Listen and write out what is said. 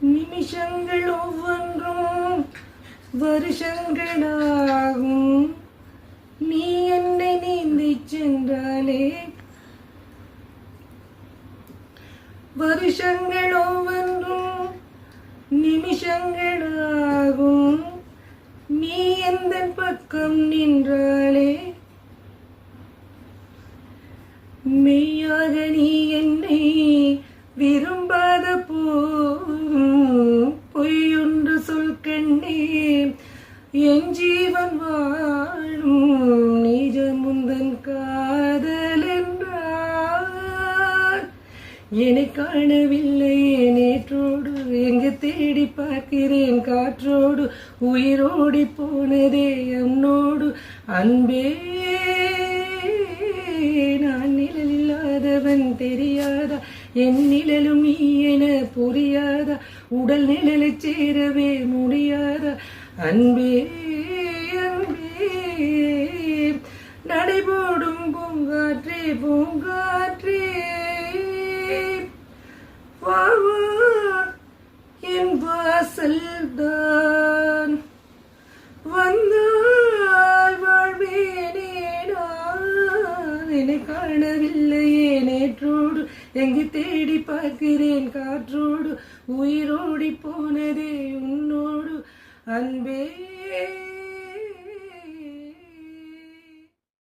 நிமிஷங்கள் ஒவ்வொன்றும் வருஷங்களாகும். நீ என்னை நீந்தி சென்றாலே வருஷங்கள் ஒவ்வொன்றும் நிமிஷங்களாகும். நீ எந்த பக்கம் நின்றாலே மெய்யாக நீ என்னை விரும்பாத பொய்யொன்று சொல் கண்ணே, என் ஜீவன் வாழும் நிஜமுந்தன் காதல் என்றார். என்னை காணவில்லையே நேற்றோடு, எங்கு தேடி பார்க்கிறேன் காற்றோடு, உயிரோடி போனதே என்னோடு அன்பே. நான் நிழல் இல்லாதவன் தெரியாதா, என் நிழலும் நீ என புரியாதா, உடல் நிழலை சேரவே முடியாதா அன்பே அன்பே. நடைபோடும் பூங்காற்றே பூங்காற்றே, வா என் வாசல் தான் வந்தால் வாழ்வேனே. என்னை காணவில்லையே நேற்றோடு, எங்கு தேடி பார்க்கிறேன் காற்றோடு, உயிரோடி போனதே உன்னோடு அன்பே.